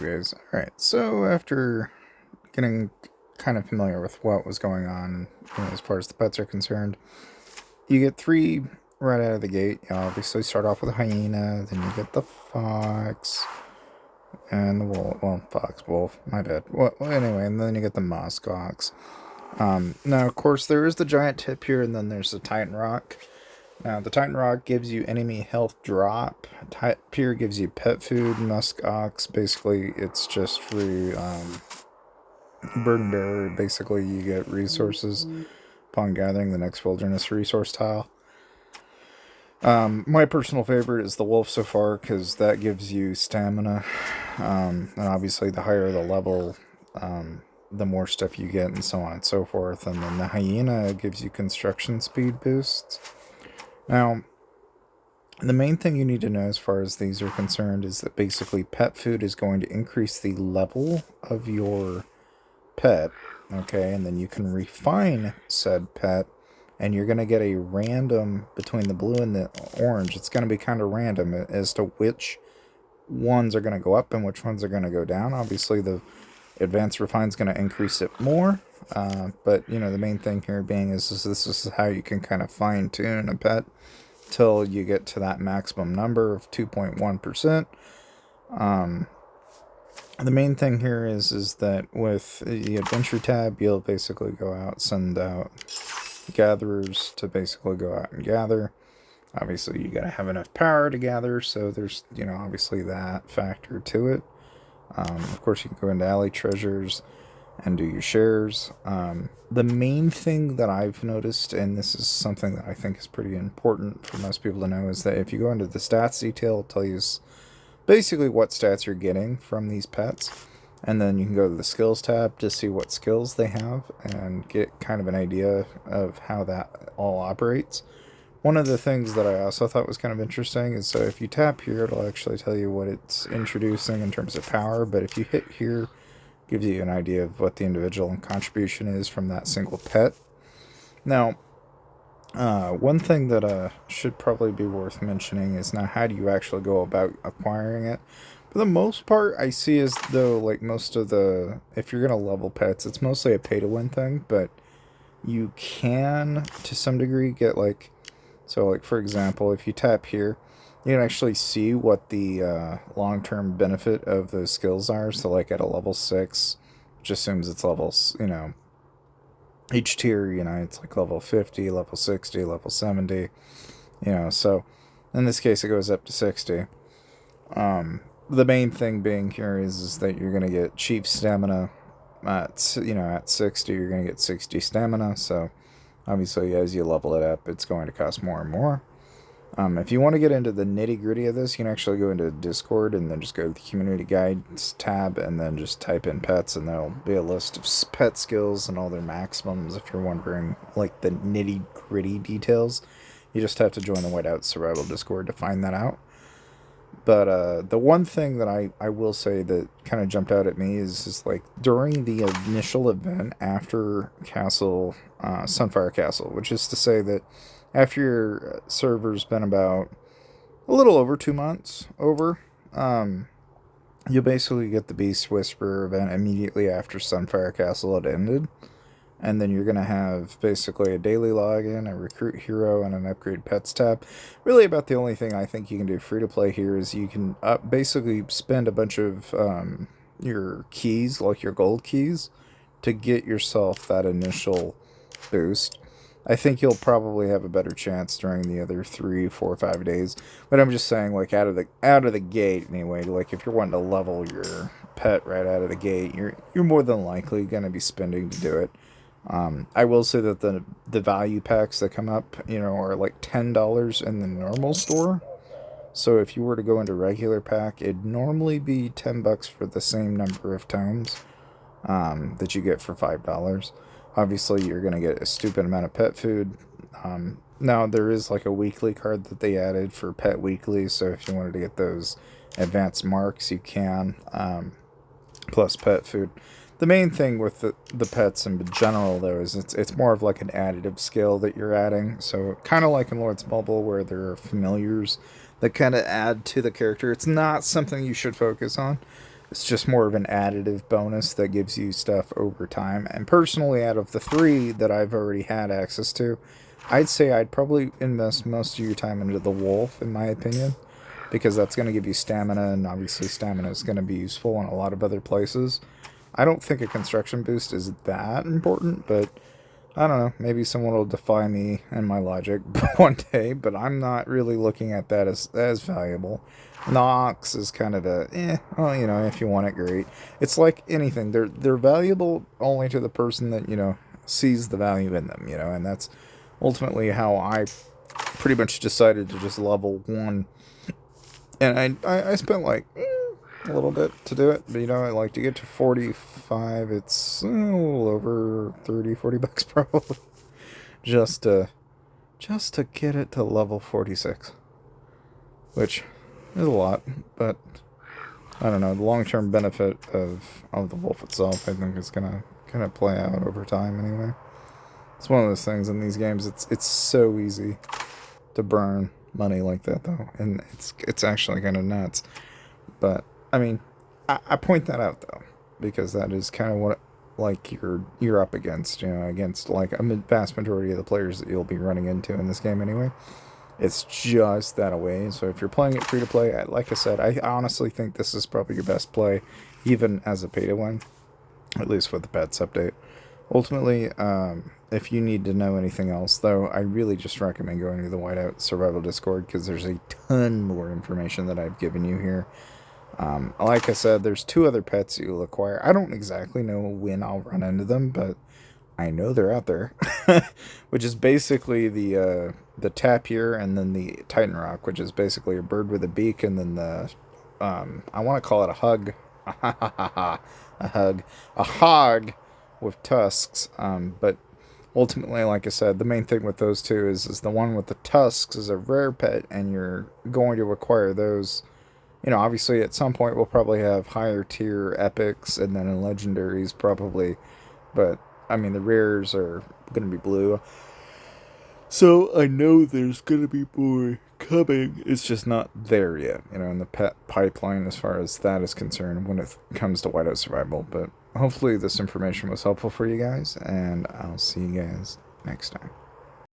guys? Alright, so after getting kind of familiar with what was going on, as far as the pets are concerned, you get three right out of the gate. You obviously start off with a hyena, then you get the fox, and the wolf. Well, fox, wolf, my bad. Well, anyway, and then you get the musk ox. Now, of course, there is the giant tip here, and then there's the Titan Rock. Now, the Titan Rock gives you enemy health drop. Pier gives you pet food. Musk Ox, basically, it's just free burden bearer. Basically, you get resources upon gathering the next wilderness resource tile. My personal favorite is the wolf so far, because that gives you stamina. And obviously, the higher the level, the more stuff you get, and so on and so forth. And then the hyena gives you construction speed boosts. Now, the main thing you need to know as far as these are concerned is that basically pet food is going to increase the level of your pet, okay, and then you can refine said pet, and you're going to get a random between the blue and the orange. It's going to be kind of random as to which ones are going to go up and which ones are going to go down. Obviously, the advanced refine is going to increase it more, but the main thing here being is this is how you can kind of fine tune a pet till you get to that maximum number of 2.1%. The main thing here is that with the adventure tab, you'll basically go out, send out gatherers to basically go out and gather. Obviously, you gotta have enough power to gather, so there's obviously that factor to it. Of course, you can go into alley treasures and do your shares. The main thing that I've noticed, and this is something that I think is pretty important for most people to know, is that if you go into the stats detail, it'll tell you basically what stats you're getting from these pets. And then you can go to the skills tab to see what skills they have and get kind of an idea of how that all operates. One of the things that I also thought was kind of interesting is, so if you tap here, it'll actually tell you what it's introducing in terms of power, but if you hit here, gives you an idea of what the individual contribution is from that single pet. Now, one thing that should probably be worth mentioning is, now how do you actually go about acquiring it? For the most part, I see as though, like, most of the, if you're going to level pets, it's mostly a pay-to-win thing, but you can, to some degree, get, like, so, like, for example, if you tap here, you can actually see what the long-term benefit of those skills are. So, like, at a level 6, which assumes it's levels, each tier, it's like level 50, level 60, level 70, so in this case, it goes up to 60. The main thing being here is that you're going to get cheap stamina. At 60, you're going to get 60 stamina, so obviously, as you level it up, it's going to cost more and more. If you want to get into the nitty-gritty of this, you can actually go into Discord and then just go to the Community Guides tab and then just type in pets, and there'll be a list of pet skills and all their maximums if you're wondering, like, the nitty-gritty details. You just have to join the Whiteout Survival Discord to find that out. But the one thing that I will say that kind of jumped out at me is like, during the initial event after Castle, Sunfire Castle, which is to say that after your server's been about a little over 2 months over, you'll basically get the Beast Whisperer event immediately after Sunfire Castle had ended. And then you're going to have basically a daily login, a recruit hero, and an upgrade pets tab. Really about the only thing I think you can do free to play here is you can basically spend a bunch of your keys, like your gold keys, to get yourself that initial boost. I think you'll probably have a better chance during the other 3, 4, 5 days. But I'm just saying, like, out of the gate anyway, like, if you're wanting to level your pet right out of the gate, you're more than likely going to be spending to do it. I will say that the value packs that come up, are like $10 in the normal store. So if you were to go into regular pack, it'd normally be $10 for the same number of tomes that you get for $5. Obviously, you're going to get a stupid amount of pet food. Now, there is like a weekly card that they added for Pet Weekly, so if you wanted to get those advanced marks, you can, plus pet food. The main thing with the pets in general, though, is it's more of like an additive skill that you're adding. So kind of like in Lord's Bubble, where there are familiars that kind of add to the character. It's not something you should focus on. It's just more of an additive bonus that gives you stuff over time. And personally, out of the 3 that I've already had access to, I'd say I'd probably invest most of your time into the wolf, in my opinion, because that's going to give you stamina, and obviously stamina is going to be useful in a lot of other places. I don't think a construction boost is that important, but I don't know. Maybe someone will defy me and my logic one day, but I'm not really looking at that as valuable. Nox is kind of a well, if you want it, great. It's like anything; they're valuable only to the person that sees the value in them, and that's ultimately how I pretty much decided to just level 1. And I spent like a little bit to do it, but I like to get to 45. It's a little over 30-40 bucks probably, just to get it to level 46, which is a lot, but I don't know. The long-term benefit of the wolf itself, I think, is gonna play out over time anyway. It's one of those things in these games. It's so easy to burn money like that, though, and it's actually kind of nuts. But I mean, I point that out though because that is kind of what like you're up against, against like a vast majority of the players that you'll be running into in this game anyway. It's just that away. So if you're playing it free to play, like I said, I honestly think this is probably your best play, even as a pay to win, at least with the pets update. Ultimately, if you need to know anything else, though, I really just recommend going to the Whiteout Survival Discord because there's a ton more information that I've given you here. Like I said, there's 2 other pets you'll acquire. I don't exactly know when I'll run into them, but I know they're out there, which is basically the tapir and then the Titan Rock, which is basically a bird with a beak, and then the I want to call it a hug, a hog with tusks. But ultimately, like I said, the main thing with those 2 is the one with the tusks is a rare pet, and you're going to acquire those. Obviously at some point we'll probably have higher tier epics and then in legendaries probably, but I mean the rares are going to be blue. So I know there's going to be more coming. It's just not there yet, in the pet pipeline as far as that is concerned when it comes to Whiteout Survival. But hopefully this information was helpful for you guys, and I'll see you guys next time.